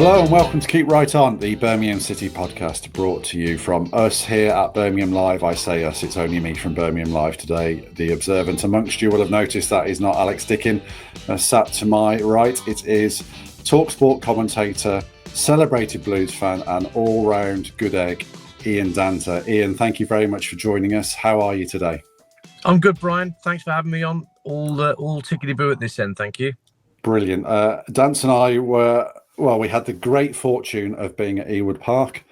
Hello and welcome to Keep Right On, the Birmingham City podcast, brought to you from us here at Birmingham Live. I say us, it's only me from Birmingham Live today. The observant amongst you will have noticed that is not Alex Dickin. Sat to my right, it is talkSPORT commentator, celebrated Blues fan and all-round good egg, Ian Danter. Ian, thank you very much for joining us. How are you today? I'm good, Brian. Thanks for having me on. All tickety-boo at this end, thank you. Brilliant. Dance and I we had the great fortune of being at Ewood Park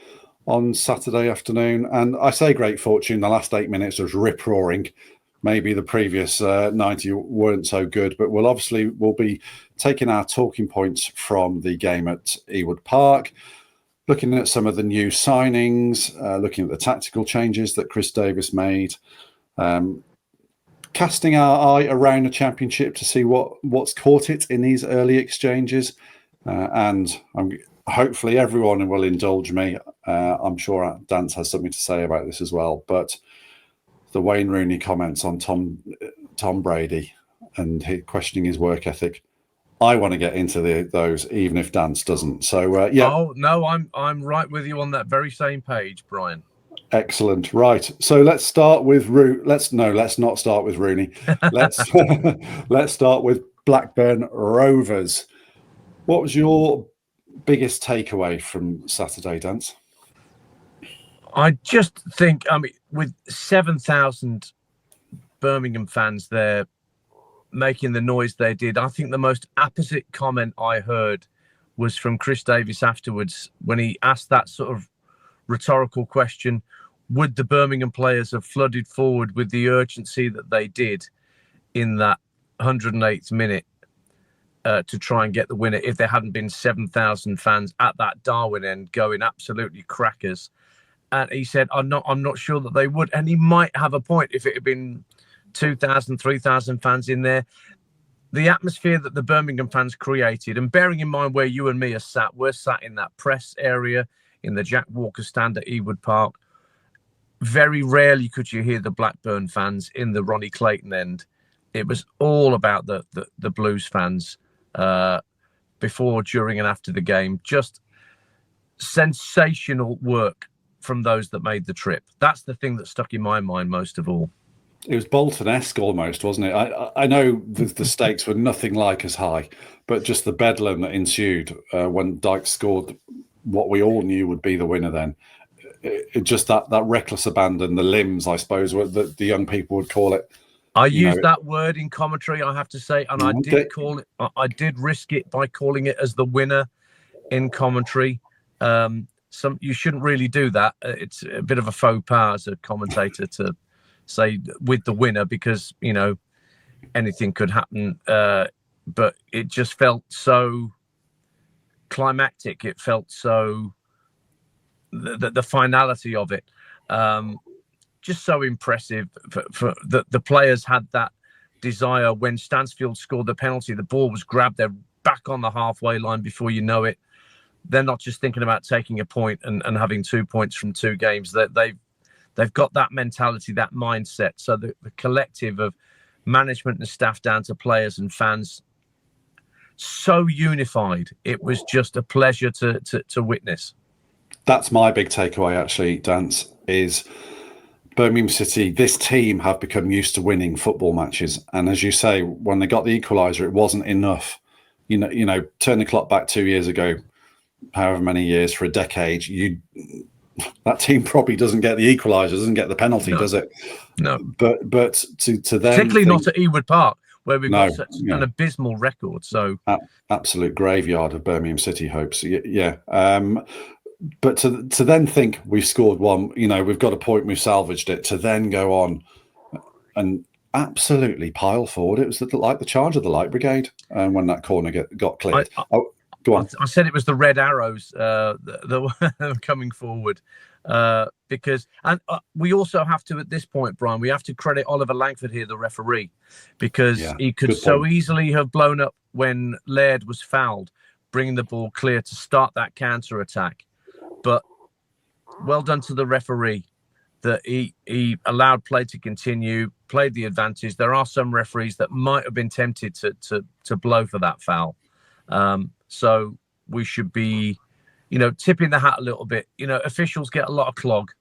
on Saturday afternoon. And I say great fortune, the last 8 minutes was rip-roaring. Maybe the previous 90 weren't so good, but we'll be taking our talking points from the game at Ewood Park, looking at some of the new signings, looking at the tactical changes that Chris Davis made, casting our eye around the championship to see what's caught it in these early exchanges. And hopefully everyone will indulge me. I'm sure Dance has something to say about this as well. But the Wayne Rooney comments on Tom Brady and questioning his work ethic, I want to get into those, even if Dance doesn't. So yeah. Oh no, I'm right with you on that very same page, Brian. Excellent. Right. So let's start with let's not start with Rooney. Let's start with Blackburn Rovers. What was your biggest takeaway from Saturday, Dance? I just think, with 7,000 Birmingham fans there making the noise they did, I think the most apposite comment I heard was from Chris Davis afterwards when he asked that sort of rhetorical question: would the Birmingham players have flooded forward with the urgency that they did in that 108th minute to try and get the winner if there hadn't been 7,000 fans at that Darwin end going absolutely crackers? And he said, I'm not sure that they would. And he might have a point if it had been 2,000, 3,000 fans in there. The atmosphere that the Birmingham fans created, and bearing in mind where you and me are sat, we're sat in that press area in the Jack Walker stand at Ewood Park. Very rarely could you hear the Blackburn fans in the Ronnie Clayton end. It was all about the Blues fans before, during and after the game. Just sensational work from those that made the trip. That's the thing that stuck in my mind most of all. It was Bolton-esque almost, wasn't it? I know the stakes were nothing like as high, but just the bedlam that ensued when Dyke scored what we all knew would be the winner then. It just that reckless abandon, the limbs, I suppose, the young people would call it. I used that word in commentary, I have to say, and I did call it. I did risk it by calling it as the winner in commentary. You shouldn't really do that. It's a bit of a faux pas as a commentator to say with the winner, because anything could happen. But it just felt so climactic. It felt so the finality of it. Just so impressive. For the players had that desire. When Stansfield scored the penalty, the ball was grabbed. They're back on the halfway line before you know it. They're not just thinking about taking a point and having 2 points from 2 games. They've got that mentality, that mindset. So the collective of management and staff down to players and fans, so unified. It was just a pleasure to witness. That's my big takeaway, actually, Dance, is Birmingham City, this team have become used to winning football matches. And as you say, when they got the equaliser, it wasn't enough. Turn the clock back 2 years ago, however many years, for a decade, that team probably doesn't get the equaliser, doesn't get the penalty, does it? No. But to them, particularly not at Ewood Park, where we've got such an abysmal record. So absolute graveyard of Birmingham City hopes. Yeah. But to then think we've scored one, we've got a point, we've salvaged it, to then go on and absolutely pile forward. It was like the charge of the Light Brigade when that corner got cleared. Go on. I said it was the Red Arrows that were coming forward because we also have to, at this point, Brian, we have to credit Oliver Langford here, the referee, because he could so easily have blown up when Laird was fouled, bringing the ball clear to start that counter attack. But well done to the referee that he allowed play to continue, played the advantage. There are some referees that might have been tempted to blow for that foul. So we should be, tipping the hat a little bit. Officials get a lot of clog,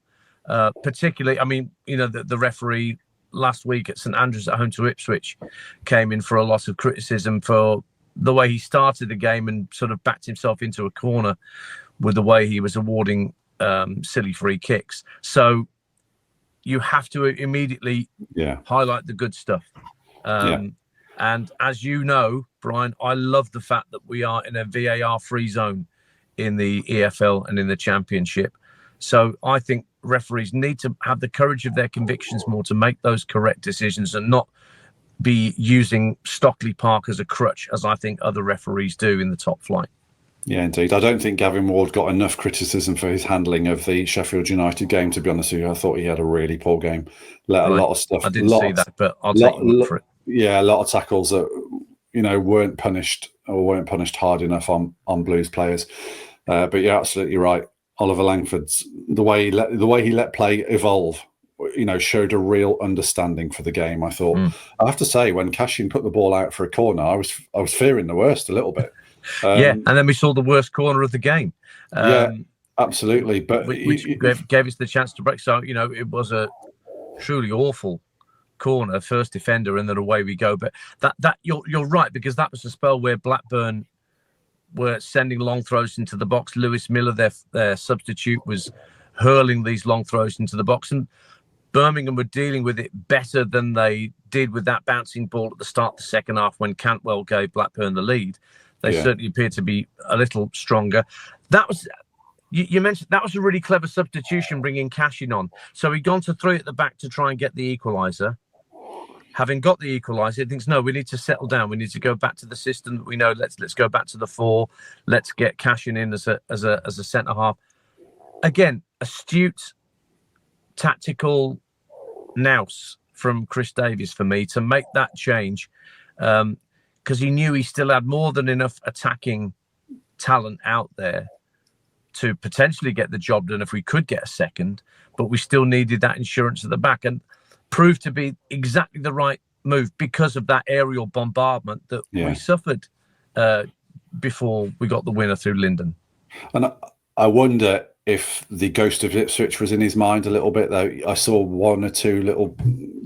particularly. I mean, the referee last week at St Andrews at home to Ipswich came in for a lot of criticism for the way he started the game and sort of backed himself into a corner with the way he was awarding silly free kicks. So you have to immediately highlight the good stuff. And as you know, Brian, I love the fact that we are in a VAR-free zone in the EFL and in the Championship. So I think referees need to have the courage of their convictions more to make those correct decisions and not be using Stockley Park as a crutch, as I think other referees do in the top flight. Yeah, indeed. I don't think Gavin Ward got enough criticism for his handling of the Sheffield United game, to be honest with you. I thought he had a really poor game. A lot of stuff. I didn't see that, but I'll take your word for it. Yeah, a lot of tackles that, weren't punished hard enough on Blues players. But you're absolutely right. Oliver Langford's, the way he let play evolve, showed a real understanding for the game. I thought, I have to say, when Cashin put the ball out for a corner, I was fearing the worst a little bit. And then we saw the worst corner of the game. Absolutely. But which gave us the chance to break. So, it was a truly awful corner, first defender, and then away we go. But that you're right, because that was a spell where Blackburn were sending long throws into the box. Lewis Miller, their substitute, was hurling these long throws into the box, and Birmingham were dealing with it better than they did with that bouncing ball at the start of the second half when Cantwell gave Blackburn the lead. They certainly appeared to be a little stronger. That was, you mentioned, that was a really clever substitution, bringing Cashin on. So he'd gone to 3 at the back to try and get the equaliser. Having got the equaliser, he thinks, no, we need to settle down. We need to go back to the system that we know. Let's go back to the 4. Let's get Cashin in as a centre half. Again, astute, tactical nous from Chris Davies for me to make that change, because he knew he still had more than enough attacking talent out there to potentially get the job done if we could get a second, but we still needed that insurance at the back, and proved to be exactly the right move because of that aerial bombardment that we suffered before we got the winner through Linden. And I wonder if the ghost of Ipswich was in his mind a little bit, though. I saw 1 or 2 little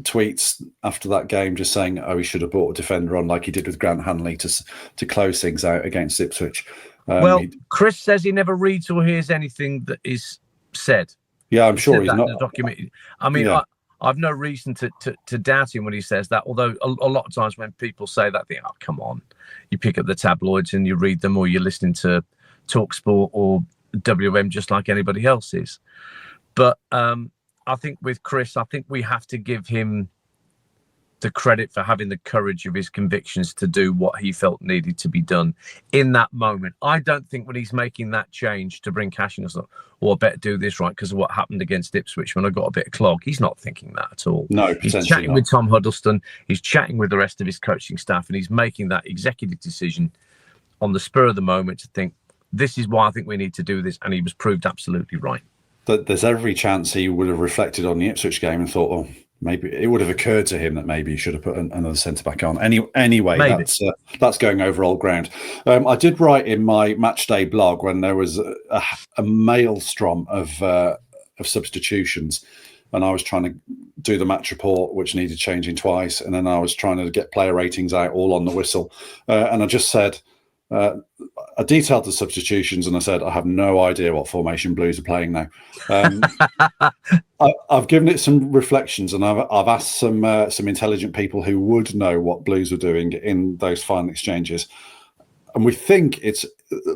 tweets after that game just saying, he should have brought a defender on like he did with Grant Hanley to close things out against Ipswich. Chris says he never reads or hears anything that is said. Yeah, I'm sure he's not. Documented. I mean, I've no reason to doubt him when he says that, although a lot of times when people say that, they think, oh, come on. You pick up the tabloids and you read them, or you're listening to talkSPORT or WM just like anybody else is. But I think with Chris, I think we have to give him the credit for having the courage of his convictions to do what he felt needed to be done in that moment. I don't think when he's making that change to bring Cashin, I better do this right because of what happened against Ipswich when I got a bit of clog. He's not thinking that at all. No, he's chatting with Tom Huddleston. He's chatting with the rest of his coaching staff, and he's making that executive decision on the spur of the moment to think, this is why I think we need to do this. And he was proved absolutely right. There's every chance he would have reflected on the Ipswich game and thought, maybe it would have occurred to him that maybe he should have put another centre-back on. Anyway, that's going over old ground. I did write in my matchday blog when there was a maelstrom of substitutions, and I was trying to do the match report, which needed changing twice, and then I was trying to get player ratings out all on the whistle. And I just said, I detailed the substitutions, and I said, I have no idea what formation Blues are playing now. I've given it some reflections, and I've asked some intelligent people who would know what Blues were doing in those final exchanges. And we think it's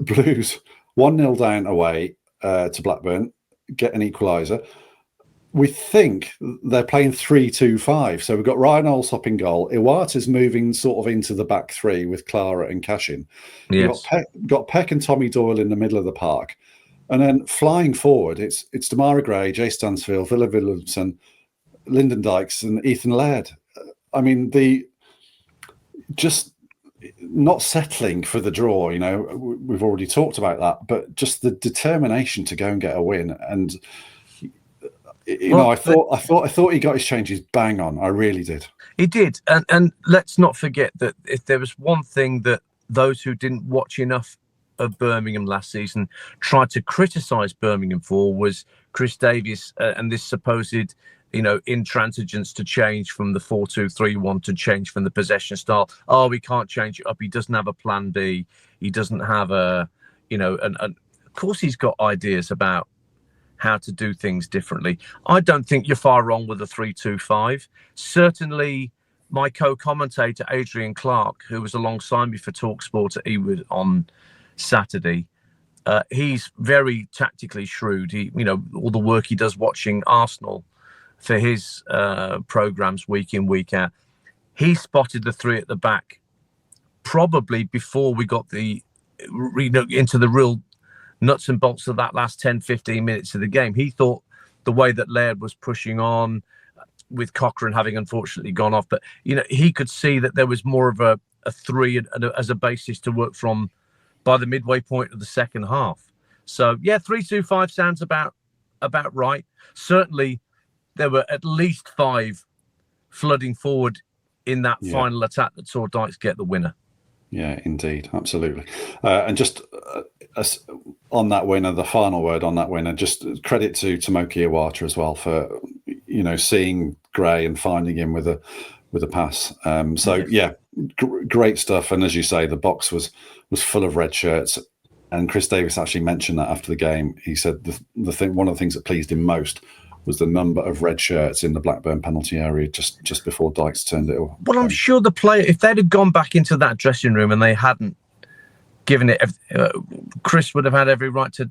Blues 1-0 down away to Blackburn, get an equaliser. We think they're playing 3-2-5. So we've got Ryan Alsop in goal. Iwata's moving sort of into the back 3 with Clara and Cashin. Yes. We've got Peck and Tommy Doyle in the middle of the park. And then flying forward, it's Demarai Gray, Jay Stansfield, Villa Williamson, Lyndon Dykes and Ethan Laird. I mean, just not settling for the draw, we've already talked about that, but just the determination to go and get a win. And I thought he got his changes bang on. I really did. He did. And let's not forget that if there was one thing that those who didn't watch enough of Birmingham last season tried to criticise Birmingham for was Chris Davies and this supposed, intransigence to change from the 4-2-3-1 to change from the possession style. Oh, we can't change it up. He doesn't have a plan B. He doesn't have of course he's got ideas about how to do things differently. I don't think you're far wrong with the 3-2-5. Certainly, my co-commentator Adrian Clark, who was alongside me for talkSPORT at Ewood on Saturday, he's very tactically shrewd. He, all the work he does watching Arsenal for his programs week in, week out. He spotted the three at the back probably before we got into the real nuts and bolts of that last 10-15 minutes of the game. He thought the way that Laird was pushing on, with Cochrane having unfortunately gone off, but he could see that there was more of a three as a basis to work from by the midway point of the second half. So yeah, 3-2-5 sounds about right. Certainly there were at least 5 flooding forward in that final attack that saw Dykes get the winner. Yeah, indeed, absolutely. And just on that winner, the final word on that winner, just credit to Tomoki Iwata as well for seeing Gray and finding him with a pass. Great stuff. And as you say, the box was full of red shirts. And Chris Davies actually mentioned that after the game. He said one of the things that pleased him most was the number of red shirts in the Blackburn penalty area just before Dykes turned it over. Well, I'm sure the player, if they'd have gone back into that dressing room and they hadn't given it, Chris would have had every right to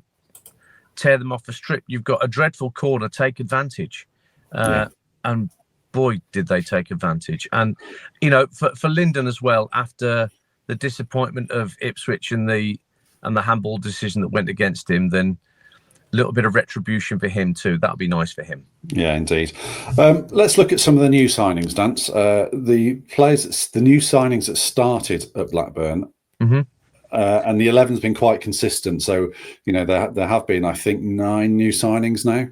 tear them off the strip. You've got a dreadful corner, take advantage. And boy, did they take advantage. And, for Lyndon as well, after the disappointment of Ipswich and the handball decision that went against him, then a little bit of retribution for him too. That would be nice for him. Yeah, indeed. Let's look at some of the new signings, Dance. The new signings that started at Blackburn, and the 11's been quite consistent. So, there have been, I think, 9 new signings now.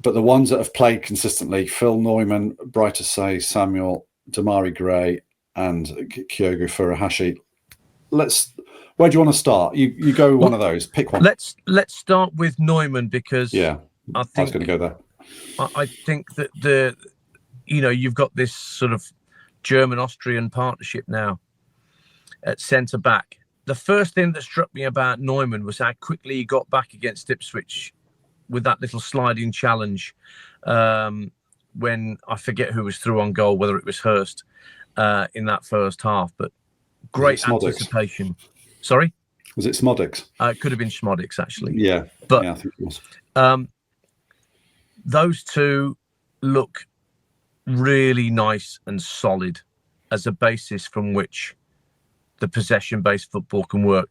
But the ones that have played consistently, Phil Neumann, Bright Asay, Samuel, Demarai Gray, and Kyogo Furuhashi. Where do you want to start? You go one of those. Pick one. Let's start with Neumann because I was going to go there. I think that you've got this sort of German-Austrian partnership now at centre back. The first thing that struck me about Neumann was how quickly he got back against Ipswich with that little sliding challenge when I forget who was through on goal, whether it was Hurst in that first half, but great anticipation. Sorry? Was it Smodix? It could have been Smodix, actually. Yeah, but I think it was. Those two look really nice and solid as a basis from which the possession-based football can work.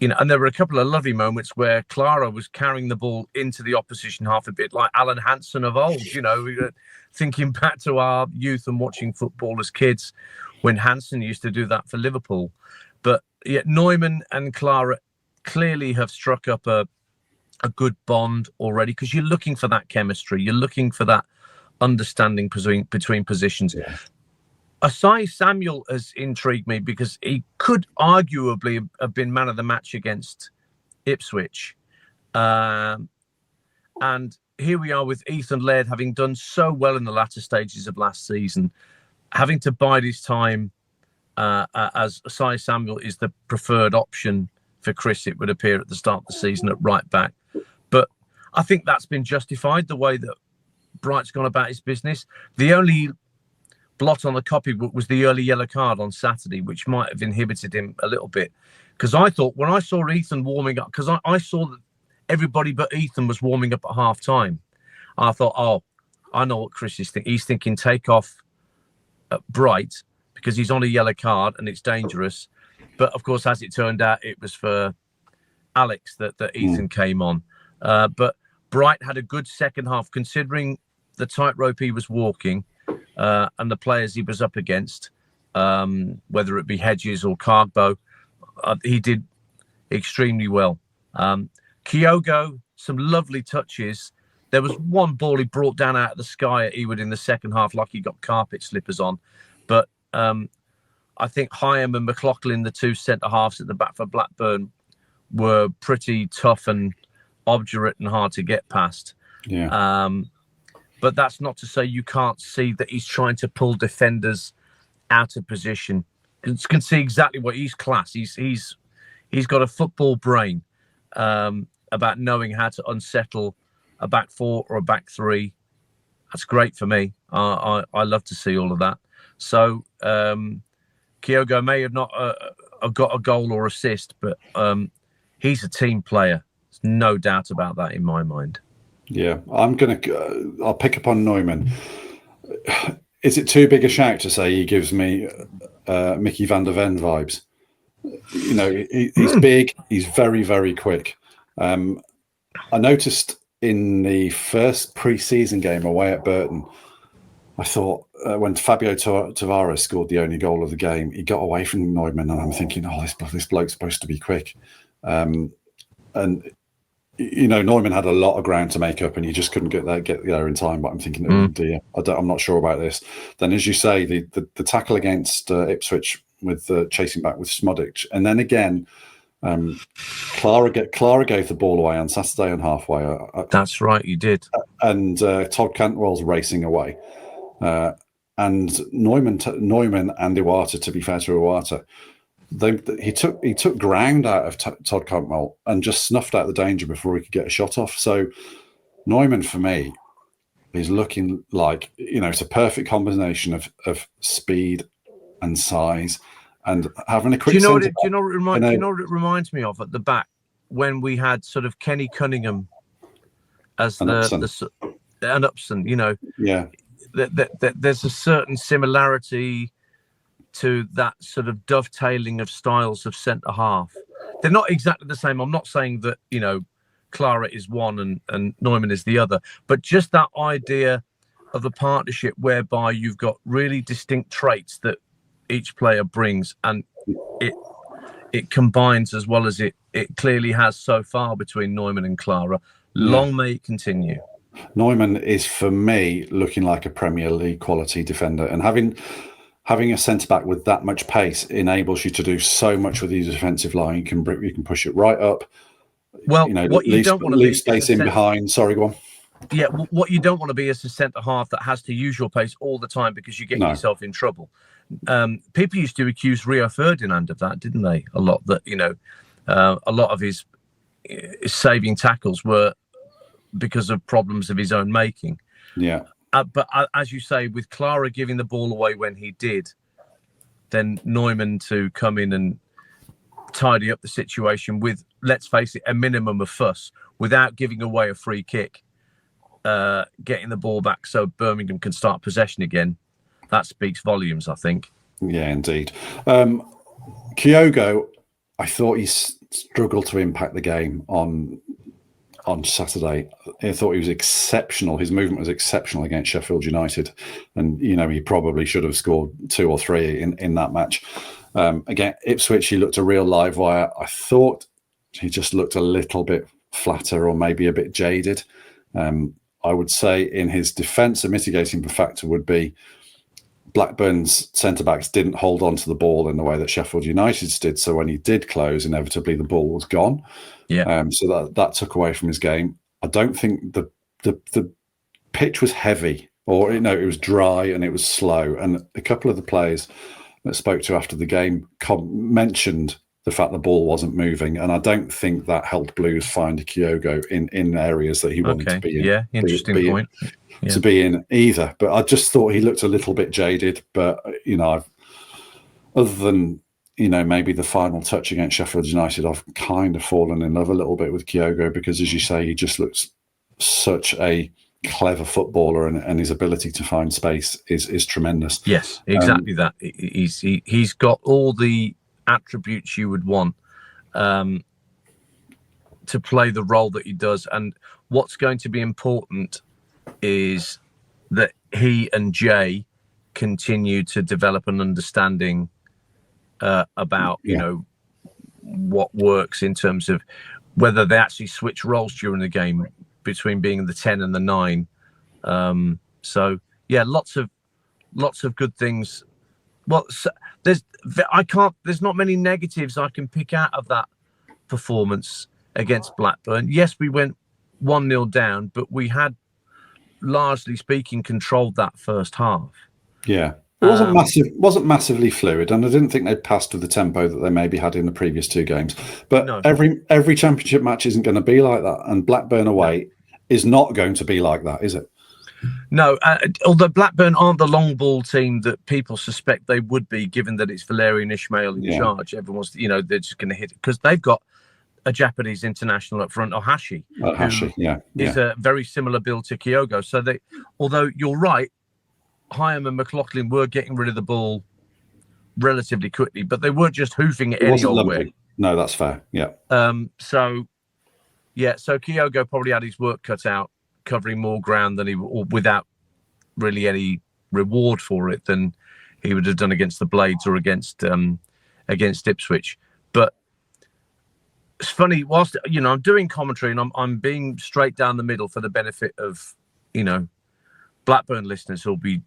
And there were a couple of lovely moments where Clara was carrying the ball into the opposition half, a bit like Alan Hansen of old. Thinking back to our youth and watching football as kids, when Hansen used to do that for Liverpool. But Neumann and Clara clearly have struck up a good bond already because you're looking for that chemistry. You're looking for that understanding between positions. Yeah. Asai Samuel has intrigued me because he could arguably have been man of the match against Ipswich. And here we are with Ethan Laird having done so well in the latter stages of last season, having to bide his time as Asai Samuel is the preferred option for Chris, it would appear, at the start of the season at right back. But I think that's been justified, the way that Bright's gone about his business. The only blot on the copybook was the early yellow card on Saturday, which might have inhibited him a little bit. Because I thought, when I saw Ethan warming up, because I saw that everybody but Ethan was warming up at half time, I thought, I know what Chris is thinking. He's thinking take off Bright because he's on a yellow card and it's dangerous. But of course, as it turned out, it was for Alex that Ethan came on. But Bright had a good second half, considering the tightrope he was walking and the players he was up against, whether it be Hedges or Cardbo. He did extremely well. Kyogo, some lovely touches. There was one ball he brought down out of the sky at Ewood in the second half, like he got carpet slippers on. But I think Hyam and McLaughlin, the two centre halves at the back for Blackburn, were pretty tough and obdurate and hard to get past. Yeah. But that's not to say you can't see that he's trying to pull defenders out of position. You can see exactly what he's class. He's got a football brain about knowing how to unsettle a back four or a back three. That's great for me. I love to see all of that. So Kyogo may have not got a goal or assist, but he's a team player. There's no doubt about that in my mind. Yeah, I'll pick up on Neumann. Is it too big a shout to say he gives me Mickey van der Ven vibes? You know, he's big. He's very, very quick. I noticed in the first pre-season game away at Burton, I thought when Fabio Tavares scored the only goal of the game, he got away from Neumann, and I'm thinking, oh, this bloke's supposed to be quick. And you know, Neumann had a lot of ground to make up, and he just couldn't get there in time. But I'm thinking, oh dear, I'm not sure about this. Then, as you say, the tackle against Ipswich with chasing back with Smodic, and then again, Clara gave the ball away on Saturday on halfway. That's right, you did. And Todd Cantwell's racing away, and Neumann and Iwata. To be fair to Iwata, he took ground out of Todd Cantwell and just snuffed out the danger before he could get a shot off. So Neumann, for me, is looking like, you know, it's a perfect combination of speed and size and having a quick. Do you know what it reminds me of at the back when we had sort of Kenny Cunningham as an Upson, you know? Yeah. There's a certain similarity to that sort of dovetailing of styles of centre half. They're not exactly the same. I'm not saying that, you know, Clara is one and Neumann is the other, but just that idea of a partnership whereby you've got really distinct traits that each player brings, and it combines as well as it clearly has so far between Neumann and Clara. Long may it continue. Neumann is, for me, looking like a Premier League quality defender, and having a centre back with that much pace enables you to do so much with the defensive line. You can push it right up. Well, you know, what you don't want to leave space in behind. Sorry, go on. Yeah, what you don't want to be is a centre half that has to use your pace all the time because you get yourself in trouble. People used to accuse Rio Ferdinand of that, didn't they? A lot that, you know, a lot of his saving tackles were because of problems of his own making. Yeah. But as you say, with Clara giving the ball away when he did, then Neumann to come in and tidy up the situation with, let's face it, a minimum of fuss without giving away a free kick, getting the ball back so Birmingham can start possession again. That speaks volumes, I think. Yeah, indeed. Kyogo, I thought he struggled to impact the game on Saturday. I thought he was exceptional. His movement was exceptional against Sheffield United. And, you know, he probably should have scored 2 or 3 in that match. Again, Ipswich, he looked a real live wire. I thought he just looked a little bit flatter or maybe a bit jaded. I would say in his defence, a mitigating factor would be Blackburn's centre-backs didn't hold on to the ball in the way that Sheffield United's did. So when he did close, inevitably the ball was gone. Yeah. So that took away from his game. I don't think the pitch was heavy, or it was dry and it was slow. And a couple of the players that spoke to after the game mentioned the fact the ball wasn't moving, and I don't think that helped Blues find Kyogo in areas that he wanted to be in. Yeah, interesting point. To be in either, but I just thought he looked a little bit jaded. But other than maybe the final touch against Sheffield United, I've kind of fallen in love a little bit with Kyogo because, as you say, he just looks such a clever footballer, and his ability to find space is tremendous. Yes, exactly that. He's got all the attributes you would want to play the role that he does. And what's going to be important is that he and Jay continue to develop an understanding about what works in terms of whether they actually switch roles during the game between being the 10 and the 9. So yeah, lots of good things Well, so there's not many negatives I can pick out of that performance against Blackburn. Yes, we went 1-0 down, but we had, largely speaking, controlled that first half. Yeah. It wasn't massively fluid, and I didn't think they passed with the tempo that they maybe had in the previous two games. But No. every championship match isn't going to be like that, and Blackburn away is not going to be like that, is it? No, although Blackburn aren't the long ball team that people suspect they would be, given that it's Valerian Ismail in charge. Everyone's, they're just going to hit it because they've got a Japanese international up front, Ohashi, who is a very similar build to Kyogo. So although you're right, Hyam and McLaughlin were getting rid of the ball relatively quickly, but they weren't just hoofing it any old way. No, that's fair. Yeah. So Kyogo probably had his work cut out, covering more ground than without really any reward for it than he would have done against the Blades or against Ipswich. But it's funny, whilst I'm doing commentary and I'm being straight down the middle for the benefit of Blackburn listeners who'll be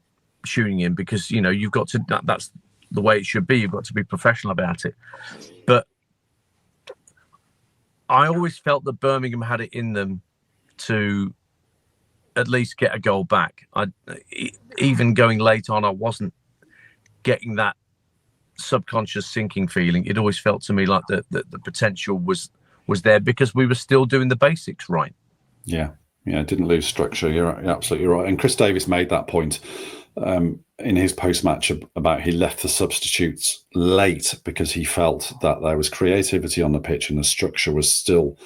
tuning in, because you've got to, that's the way it should be. You've got to be professional about it. But I always felt that Birmingham had it in them to at least get a goal back. Even going late on, I wasn't getting that subconscious sinking feeling. It always felt to me like the potential was there because we were still doing the basics right. Yeah, didn't lose structure. You're absolutely right. And Chris Davis made that point in his post-match about he left the substitutes late because he felt that there was creativity on the pitch and the structure was still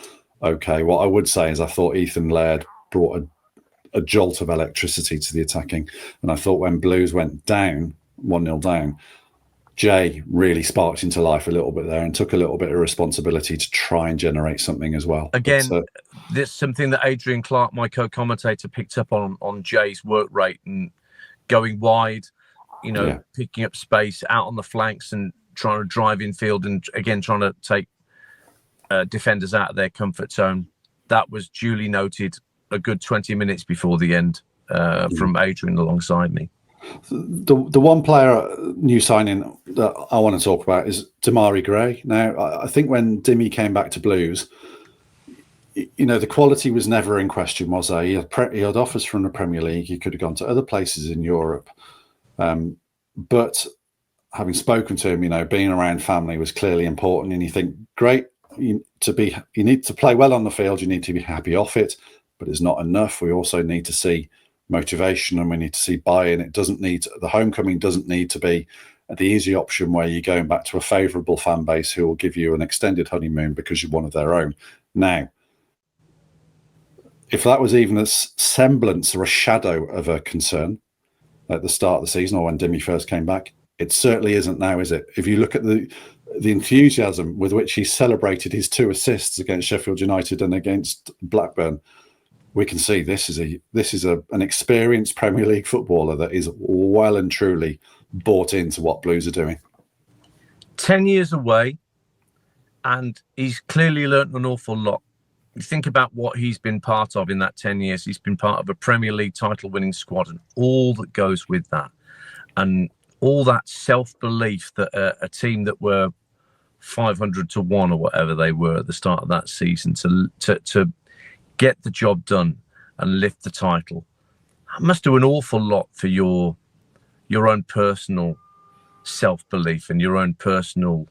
okay. What I would say is I thought Ethan Laird brought a jolt of electricity to the attacking, and I thought when Blues went down 1-0 down, Jay really sparked into life a little bit there and took a little bit of responsibility to try and generate something as well. Again, there's something that Adrian Clark, my co-commentator, picked up on Jay's work rate and going wide, picking up space out on the flanks and trying to drive infield and again trying to take defenders out of their comfort zone. That was duly noted a good 20 minutes before the end from Adrian alongside me. The one player new signing that I want to talk about is Demarai Gray. Now, I think when Dimmy came back to Blues, the quality was never in question, was there? He had offers from the Premier League. He could have gone to other places in Europe. But having spoken to him, being around family was clearly important. And you think, great, you need to play well on the field. You need to be happy off it, but it's not enough. We also need to see motivation and we need to see buy-in. The homecoming doesn't need to be the easy option where you're going back to a favourable fan base who will give you an extended honeymoon because you're one of their own. Now, if that was even a semblance or a shadow of a concern at the start of the season or when Dimmy first came back, it certainly isn't now, is it? If you look at the enthusiasm with which he celebrated his 2 assists against Sheffield United and against Blackburn, we can see this is an experienced Premier League footballer that is well and truly bought into what Blues are doing. 10 years away, and he's clearly learnt an awful lot. You think about what he's been part of in that 10 years. He's been part of a Premier League title-winning squad and all that goes with that. And all that self-belief that a team that were 500-1 or whatever they were at the start of that season to get the job done and lift the title, that must do an awful lot for your own personal self-belief and your own personal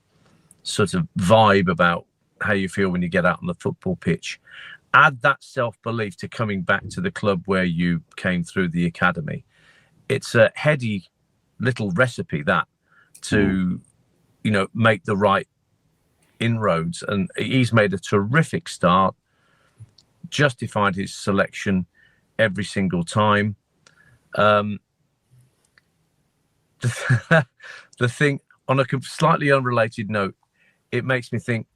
sort of vibe about how you feel when you get out on the football pitch. Add that self-belief to coming back to the club where you came through the academy. It's a heady little recipe that to make the right inroads, and he's made a terrific start, justified his selection every single time. The thing, on a slightly unrelated note, it makes me think,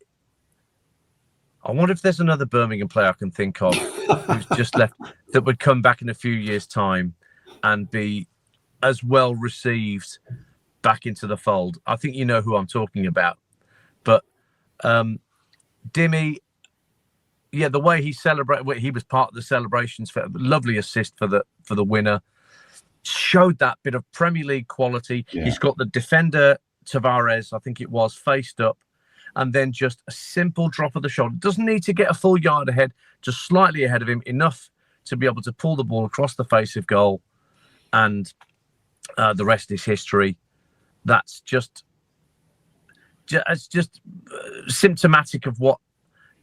I wonder if there's another Birmingham player I can think of who's just left that would come back in a few years' time and be as well received back into the fold. I think you know who I'm talking about. But Dimmy, the way he celebrated, he was part of the celebrations, for a lovely assist for the winner. showed that bit of Premier League quality. Yeah. He's got the defender, Tavares, I think it was, faced up, and then just a simple drop of the shoulder. Doesn't need to get a full yard ahead, just slightly ahead of him, enough to be able to pull the ball across the face of goal, and the rest is history. That's just symptomatic of what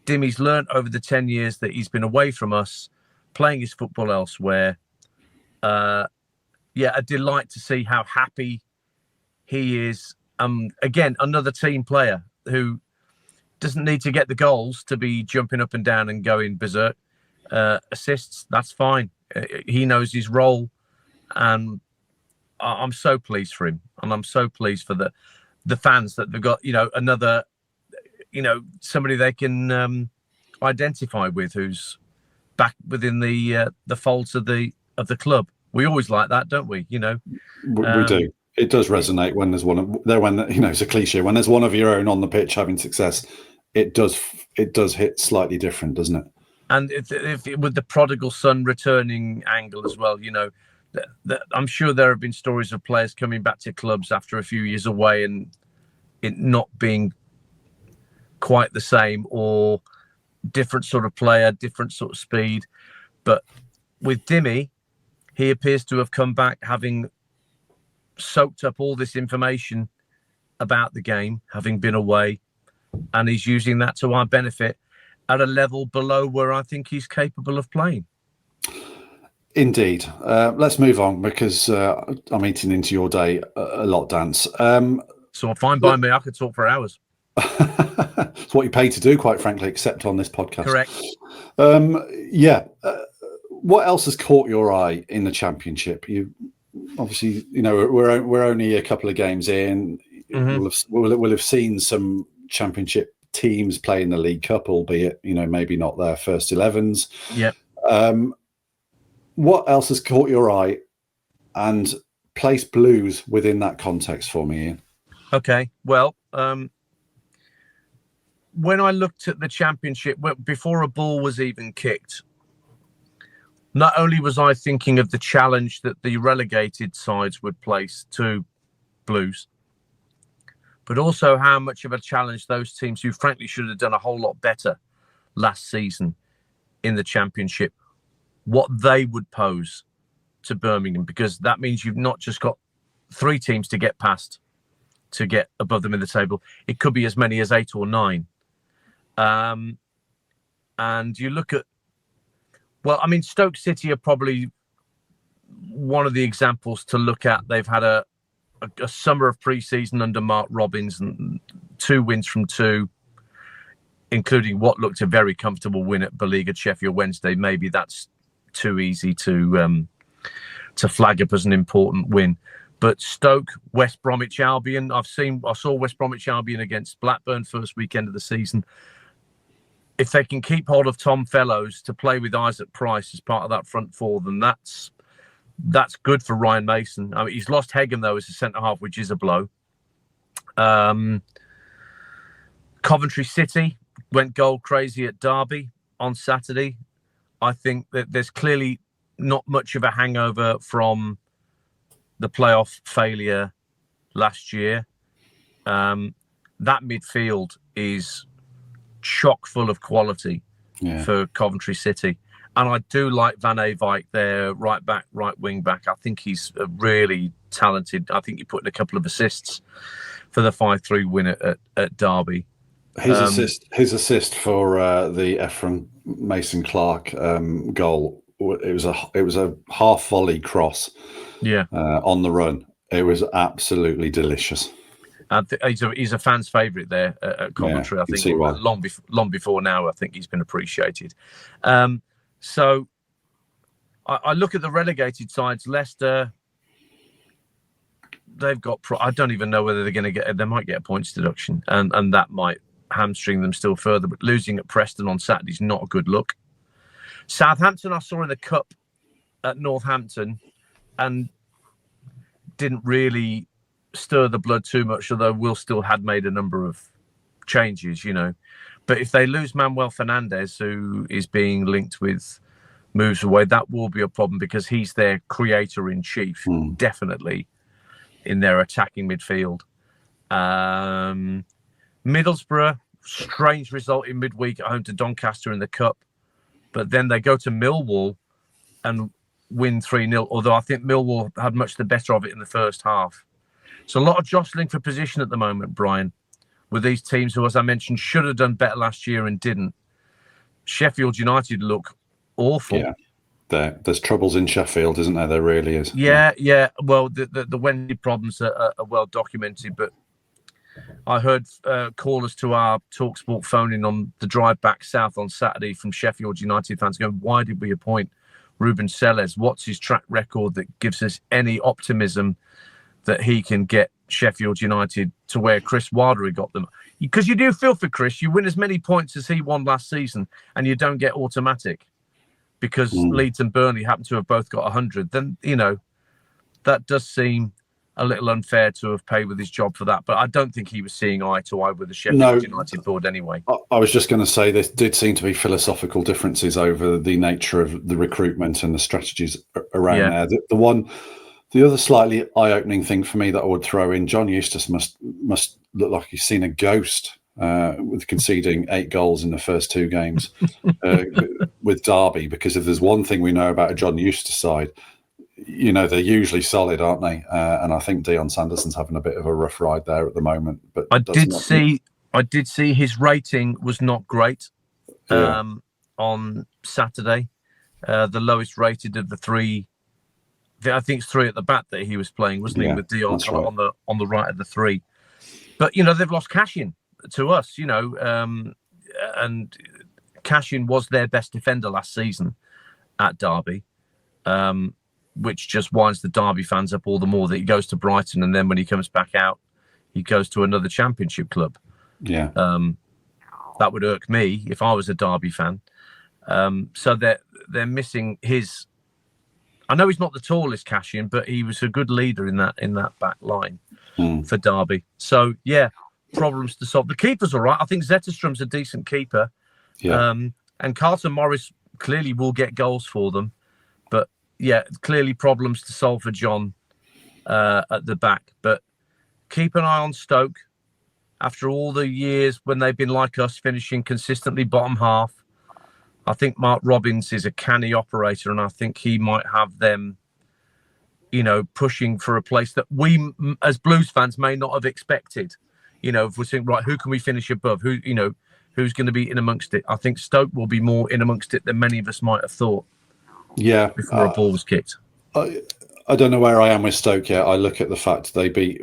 Dimmy's learned over the 10 years that he's been away from us, playing his football elsewhere. A delight to see how happy he is. Again, another team player who doesn't need to get the goals to be jumping up and down and going berserk. Assists, that's fine. He knows his role, and I'm so pleased for him, and I'm so pleased for the fans that they've got, another, somebody they can identify with, who's back within the folds of the club. We always like that, don't we? We do. It does resonate when there's it's a cliche. When there's one of your own on the pitch having success, it does hit slightly different, doesn't it? And if with the prodigal son returning angle as well, I'm sure there have been stories of players coming back to clubs after a few years away and it not being quite the same, or different sort of player, different sort of speed. But with Dimmy, he appears to have come back having soaked up all this information about the game, having been away, and he's using that to our benefit at a level below where I think he's capable of playing. Indeed. Let's move on, because I'm eating into your day a lot, Dance. So fine by me. I could talk for hours. It's what you pay to do, quite frankly, except on this podcast. Correct. What else has caught your eye in the Championship? You obviously, we're only a couple of games in. Mm-hmm. We'll have seen some Championship teams play in the League Cup, albeit maybe not their first 11s. Yeah. What else has caught your eye, and place Blues within that context for me, Ian? Okay. Well, when I looked at the Championship, before a ball was even kicked, not only was I thinking of the challenge that the relegated sides would place to Blues, but also how much of a challenge those teams who frankly should have done a whole lot better last season in the Championship, what they would pose to Birmingham, because that means you've not just got 3 teams to get past to get above them in the table. It could be as many as 8 or 9. And you look at, Stoke City are probably one of the examples to look at. They've had a summer of pre-season under Mark Robbins, and 2 wins from 2, including what looked a very comfortable win at Beleaguered Sheffield Wednesday. Maybe that's too easy to flag up as an important win. But Stoke, West Bromwich Albion, I saw West Bromwich Albion against Blackburn first weekend of the season. If they can keep hold of Tom Fellows to play with Isaac Price as part of that front 4, then that's good for Ryan Mason. He's lost Hegem, though, as a centre-half, which is a blow. Coventry City went goal crazy at Derby on Saturday. I think that there's clearly not much of a hangover from the playoff failure last year. That midfield is chock full of quality for Coventry City. And I do like Van Eyck, their right back, right wing back. I think he's really talented. I think he put in a couple of assists for the 5-3 win at Derby. His assist for the Ephraim Mason Clark goal. It was a half volley cross. On the run. It was absolutely delicious. He's a fan's favourite there at Coventry. I think long before now. I think he's been appreciated. So I look at the relegated sides. Leicester, they've got. I don't even know whether they're going to get. They might get a points deduction, and that might hamstring them still further. But losing at Preston on Saturday is not a good look. Southampton, I saw in the cup at Northampton, and didn't really stir the blood too much, although Will still had made a number of changes, But if they lose Manuel Fernandes, who is being linked with moves away, that will be a problem because he's their creator in chief, definitely in their attacking midfield. Middlesbrough, strange result in midweek at home to Doncaster in the Cup, but then they go to Millwall and win 3-0, although I think Millwall had much the better of it in the first half. So a lot of jostling for position at the moment, Brian, with these teams who, as I mentioned, should have done better last year and didn't. Sheffield United look awful. Yeah, there's troubles in Sheffield, isn't there? There really is. Yeah. Well, the Wednesday problems are well documented, but I heard callers to our talkSPORT phone-in on the drive back south on Saturday from Sheffield United fans going, why did we appoint Ruben Selles? What's his track record that gives us any optimism that he can get Sheffield United to where Chris Wilder got them? Because you do feel for Chris. You win as many points as he won last season and you don't get automatic because Leeds and Burnley happen to have both got 100. Then, that does seem a little unfair to have paid with his job for that. But I don't think he was seeing eye to eye with the Sheffield United board anyway. I was just going to say there did seem to be philosophical differences over the nature of the recruitment and the strategies around there. The other slightly eye-opening thing for me that I would throw in, John Eustace must look like he's seen a ghost with conceding 8 goals in the first 2 games with Derby, because if there's one thing we know about a John Eustace side, they're usually solid, aren't they? And I think Dion Sanderson's having a bit of a rough ride there at the moment. But I did see his rating was not great on Saturday. The lowest rated of the 3. I think it's 3 at the back that he was playing, wasn't he? With Dion on the right of the 3. But they've lost Cashin to us, and Cashin was their best defender last season at Derby, which just winds the Derby fans up all the more that he goes to Brighton, and then when he comes back out, he goes to another Championship club. Yeah, that would irk me if I was a Derby fan. So they're missing his. I know he's not the tallest Cashin, but he was a good leader in that back line for Derby. So problems to solve. The keeper's all right. I think Zetterstrom's a decent keeper. Yeah. And Carlton Morris clearly will get goals for them. But clearly problems to solve for John at the back. But keep an eye on Stoke. After all the years when they've been like us, finishing consistently bottom half, I think Mark Robbins is a canny operator, and I think he might have them, pushing for a place that we, as Blues fans, may not have expected. If we're saying, right, who can we finish above? Who's going to be in amongst it? I think Stoke will be more in amongst it than many of us might have thought. Yeah, before a ball was kicked. I don't know where I am with Stoke yet. I look at the fact they beat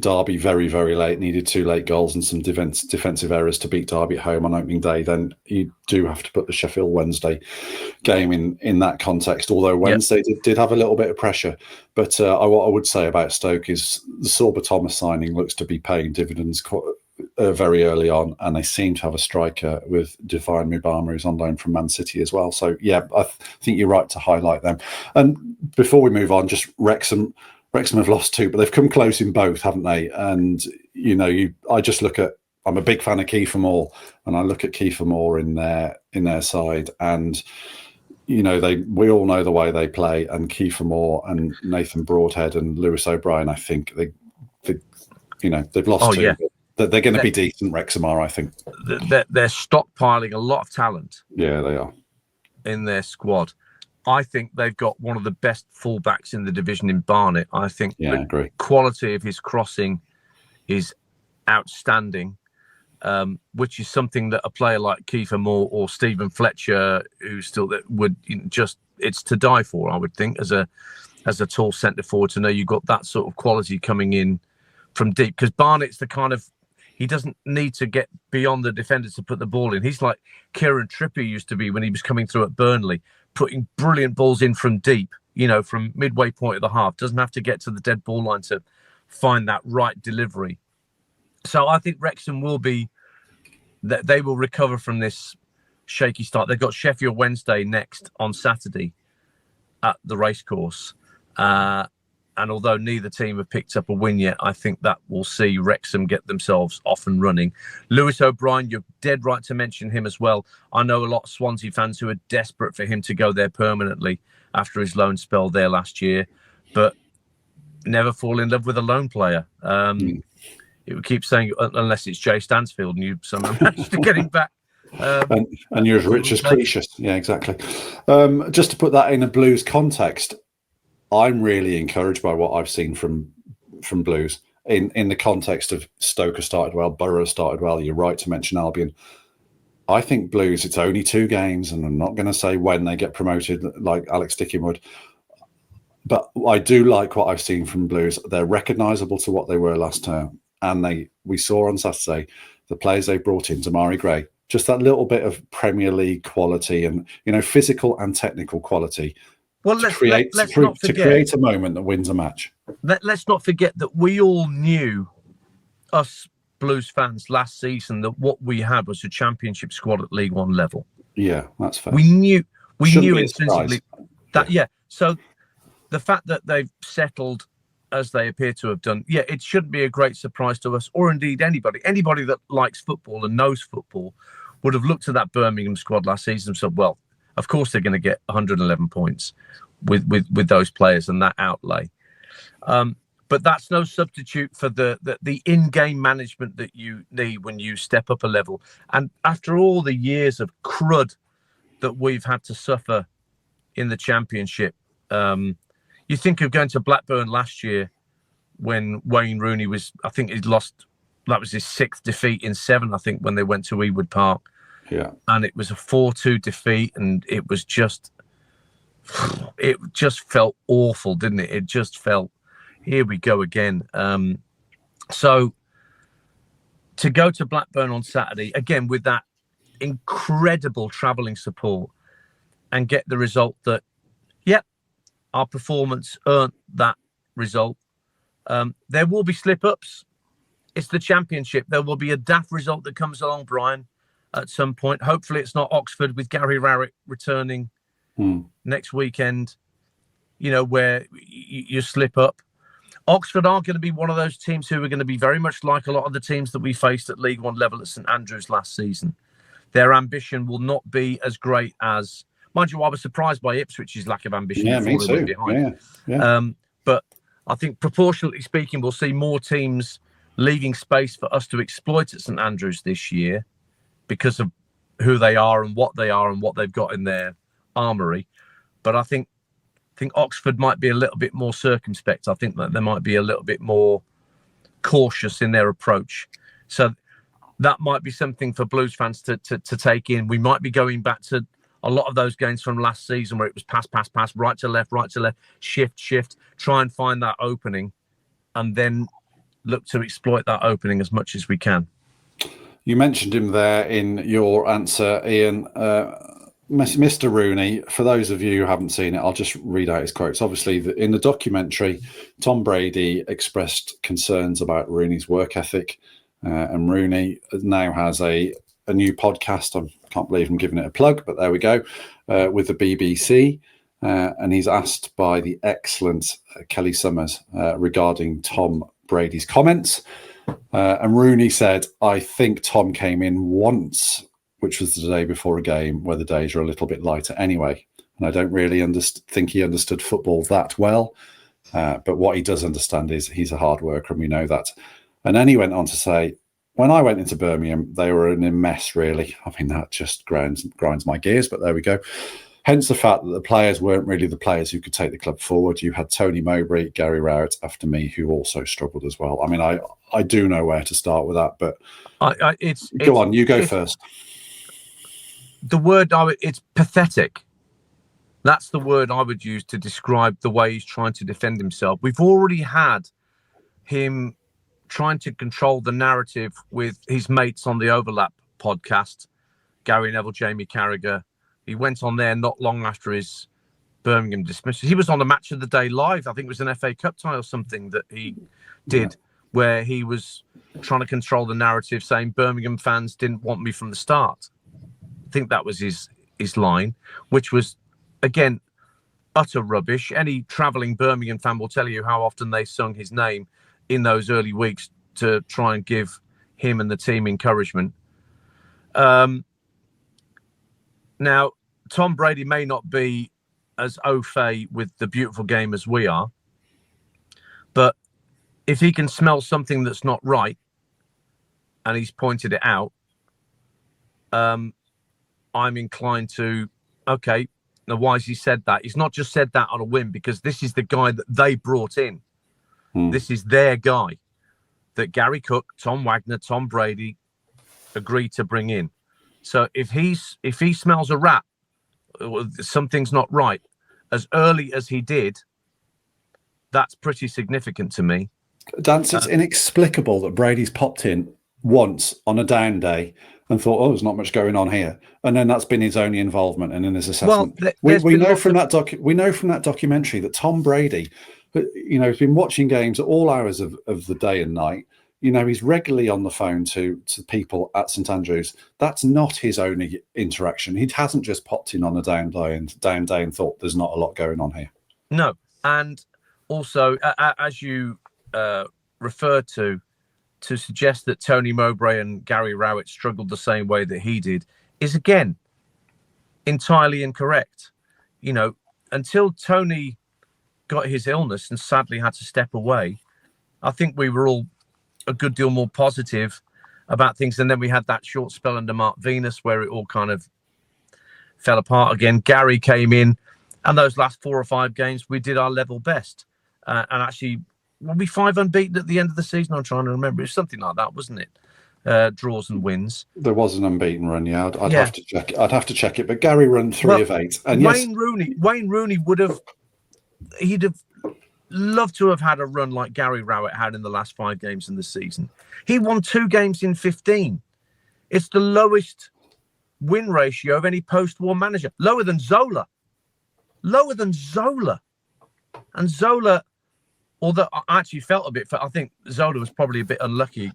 Derby very, very late, needed 2 late goals and some defensive errors to beat Derby at home on opening day. Then you do have to put the Sheffield Wednesday game in that context, although Wednesday did have a little bit of pressure. But what I would say about Stoke is the Sorba Thomas signing looks to be paying dividends very early on, and they seem to have a striker with Divine Mubama, who's on loan from Man City as well. So I think you're right to highlight them. And before we move on, just Wrexham have lost 2, but they've come close in both, haven't they? And I just look at. I'm a big fan of Kiefer Moore, and I look at Kiefer Moore in their side, and we all know the way they play. And Kiefer Moore and Nathan Broadhead and Lewis O'Brien, I think they've lost 2. Yeah. They're going to be decent. Wrexham are, I think. They're stockpiling a lot of talent. Yeah, they are in their squad. I think they've got one of the best fullbacks in the division in Barnett. I think the quality of his crossing is outstanding, which is something that a player like Kiefer Moore or Stephen Fletcher, who still would it's to die for, I would think, as a tall centre forward, to know you've got that sort of quality coming in from deep. Because Barnett's the kind of, he doesn't need to get beyond the defenders to put the ball in. He's like Kieran Trippier used to be when he was coming through at Burnley, putting brilliant balls in from deep, from midway point of the half. Doesn't have to get to the dead ball line to find that right delivery. So I think Wrexham they will recover from this shaky start. They've got Sheffield Wednesday next on Saturday at the racecourse. And although neither team have picked up a win yet, I think that will see Wrexham get themselves off and running. Lewis O'Brien, you're dead right to mention him as well. I know a lot of Swansea fans who are desperate for him to go there permanently after his loan spell there last year, but never fall in love with a loan player. It would keep saying, unless it's Jay Stansfield and you somehow manage to get him back. And you're as rich as Croesus. Yeah, exactly. Just to put that in a Blues context, I'm really encouraged by what I've seen from Blues in the context of Stoke started well, Borough started well. You're right to mention Albion. I think Blues, it's only 2 games, and I'm not going to say when they get promoted like Alex Dickin would, but I do like what I've seen from Blues. They're recognisable to what they were last term, and we saw on Saturday the players they brought in, Demarai Gray, just that little bit of Premier League quality and physical and technical quality. Well, let's not forget, to create a moment that wins a match. Let's not forget that we all knew, us Blues fans last season, that what we had was a championship squad at League One level. Yeah, that's fair. We knew intrinsically that. Yeah. So the fact that they've settled as they appear to have done, it shouldn't be a great surprise to us, or indeed anybody that likes football and knows football would have looked at that Birmingham squad last season and said, well, of course they're going to get 111 points with those players and that outlay. But that's no substitute for the in-game management that you need when you step up a level. And after all the years of crud that we've had to suffer in the Championship, you think of going to Blackburn last year when Wayne Rooney I think he'd lost, that was his 6th defeat in 7, I think, when they went to Ewood Park. Yeah. And it was a 4-2 defeat, and it just felt awful, didn't it? It just felt, here we go again. So to go to Blackburn on Saturday, again, with that incredible travelling support and get the result that, our performance earned that result. There will be slip-ups. It's the Championship. There will be a daft result that comes along, Brian, at some point. Hopefully it's not Oxford with Gary Rowett returning next weekend, where you slip up. Oxford are going to be one of those teams who are going to be very much like a lot of the teams that we faced at League One level at St Andrews last season. Their ambition will not be as great as... Mind you, I was surprised by Ipswich's lack of ambition. Yeah, me too. Yeah. But I think proportionately speaking, we'll see more teams leaving space for us to exploit at St Andrews this year because of who they are and what they've got in their armoury. But I think Oxford might be a little bit more circumspect. I think that they might be a little bit more cautious in their approach. So that might be something for Blues fans to take in. We might be going back to a lot of those games from last season where it was pass, right to left, shift, try and find that opening and then look to exploit that opening as much as we can. You mentioned him there in your answer, Ian. Mr. Rooney, for those of you who haven't seen it, I'll just read out his quotes. Obviously, in the documentary, Tom Brady expressed concerns about Rooney's work ethic, and Rooney now has a new podcast. I can't believe I'm giving it a plug, but there we go, with the BBC. And he's asked by the excellent Kelly Summers regarding Tom Brady's comments. And Rooney said, I think Tom came in once, which was the day before a game where the days are a little bit lighter anyway. And I don't really think he understood football that well. But what he does understand is he's a hard worker, and we know that. And then he went on to say, when I went into Birmingham, they were in a mess, really. I mean, that just grinds my gears, but there we go. Hence the fact that the players weren't really the players who could take the club forward. You had Tony Mowbray, Gary Rowett after me, who also struggled as well. I mean, I do know where to start with that, but go on, you go first. The word it's pathetic. That's the word I would use to describe the way he's trying to defend himself. We've already had him trying to control the narrative with his mates on the Overlap podcast, Gary Neville, Jamie Carragher. He went on there not long after his Birmingham dismissal. He was on a Match of the Day live. I think it was an FA Cup tie or something that he did, where he was trying to control the narrative, saying Birmingham fans didn't want me from the start. I think that was his line, which was, again, utter rubbish. Any travelling Birmingham fan will tell you how often they sung his name in those early weeks to try and give him and the team encouragement. Now, Tom Brady may not be as au fait with the beautiful game as we are, but if he can smell something that's not right and he's pointed it out, I'm inclined to, okay, now why has he said that? He's not just said that on a whim, because this is the guy that they brought in. This is their guy that Gary Cook, Tom Wagner, Tom Brady agreed to bring in. So if he smells a rat, something's not right, as early as he did, that's pretty significant to me. Dance, it's inexplicable that Brady's popped in once on a down day and thought, oh, there's not much going on here, and then that's been his only involvement and in his assessment. Well, we know from that documentary that Tom Brady, has been watching games at all hours of the day and night. He's regularly on the phone to people at St Andrews. That's not his only interaction. He hasn't just popped in on a down day and thought there's not a lot going on here. No, and also as you referred to suggest that Tony Mowbray and Gary Rowett struggled the same way that he did is, again, entirely incorrect. Until Tony got his illness and sadly had to step away, I think we were all a good deal more positive about things. And then we had that short spell under Mark Venus where it all kind of fell apart again. Gary came in, and those last 4 or 5 games, we did our level best. And actually, were we 5 unbeaten at the end of the season? I'm trying to remember. It was something like that, wasn't it? Draws and wins. There was an unbeaten run, yeah. I'd have to check it. I'd have to check it. But Gary run 3 of 8. And Wayne Rooney he'd have loved to have had a run like Gary Rowett had in the last 5 games in the season. He won 2 games in 15. It's the lowest win ratio of any post-war manager. Lower than Zola. And Zola, although I actually felt a bit, I think Zola was probably a bit unlucky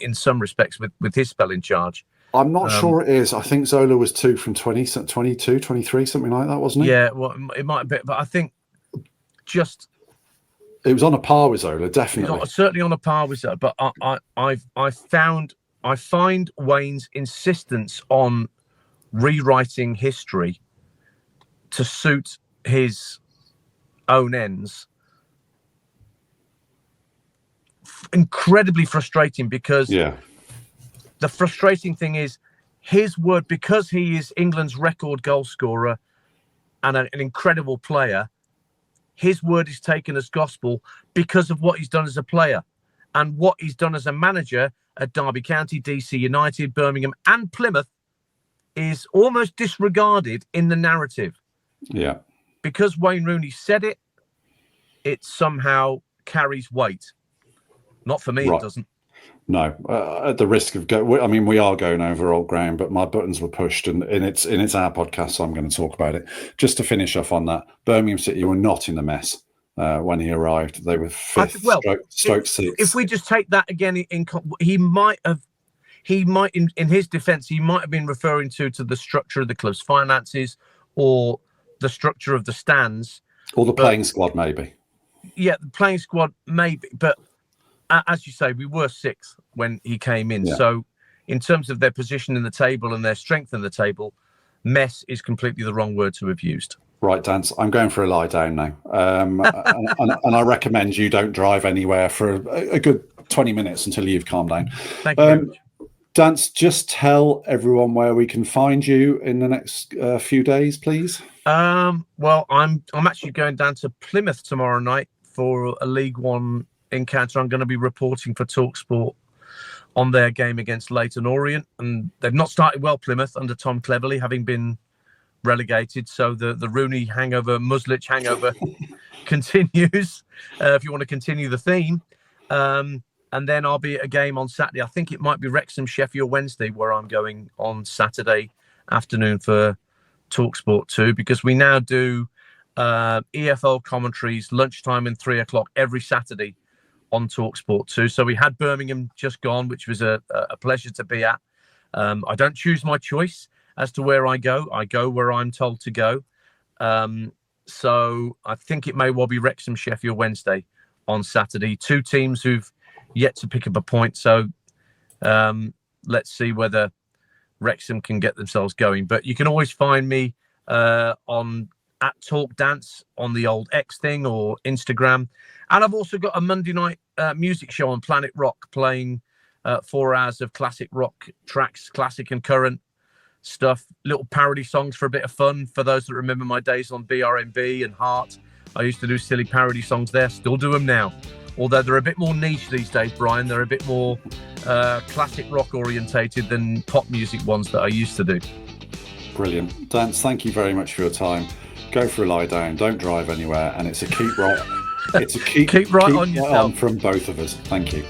in some respects with his spell in charge. I'm not sure it is. I think Zola was 2 from 20, 22, 23, something like that, wasn't it? Yeah, well, it might be, but I think it was on a par with Zola, definitely. Certainly on a par with Zola, but I find Wayne's insistence on rewriting history to suit his own ends incredibly frustrating, because the frustrating thing is his word, because he is England's record goal scorer and an incredible player, his word is taken as gospel because of what he's done as a player and what he's done as a manager at Derby County, DC United, Birmingham and Plymouth is almost disregarded in the narrative. Yeah. Because Wayne Rooney said it, it somehow carries weight. Not for me, It doesn't. No, at the risk of we are going over old ground, but my buttons were pushed, and it's our podcast, so I'm going to talk about it. Just to finish off on that, Birmingham City were not in the mess when he arrived. They were 5th, stroke 6th. If we just take that again, he might, in his defence, he might have been referring to the structure of the club's finances or the structure of the stands, or the playing squad, maybe. Yeah, the playing squad, maybe, but. As you say, we were 6th when he came in. Yeah. So in terms of their position in the table and their strength in the table, mess is completely the wrong word to have used. Right, Dance, I'm going for a lie down now. And I recommend you don't drive anywhere for a good 20 minutes until you've calmed down. Thank you very much. Dance, just tell everyone where we can find you in the next few days, please. Well, I'm actually going down to Plymouth tomorrow night for a League One encounter. I'm going to be reporting for talkSPORT on their game against Leyton Orient, and they've not started well, Plymouth, under Tom Cleverley, having been relegated. So the Rooney hangover, Muslich hangover continues, if you want to continue the theme. And then I'll be at a game on Saturday. I think it might be Wrexham, Sheffield Wednesday, where I'm going on Saturday afternoon for talkSPORT 2, because we now do EFL commentaries lunchtime and 3 o'clock every Saturday on talkSPORT 2. So we had Birmingham just gone, which was a pleasure to be at. I don't choose my choice as to where I go. I go where I'm told to go. So I think it may well be Wrexham Sheffield Wednesday on Saturday. Two teams who've yet to pick up a point. So let's see whether Wrexham can get themselves going. But you can always find me on at talkDance on the old X thing or Instagram. And I've also got a Monday night music show on Planet Rock, playing 4 hours of classic rock tracks, classic and current stuff, little parody songs for a bit of fun. For those that remember my days on BRMB and Heart, I used to do silly parody songs there, still do them now. Although they're a bit more niche these days, Brian. They're a bit more classic rock orientated than pop music ones that I used to do. Brilliant. Dance, thank you very much for your time. Go for a lie down, don't drive anywhere, and it's a keep right. It's a keep right on yourself on from both of us. Thank you.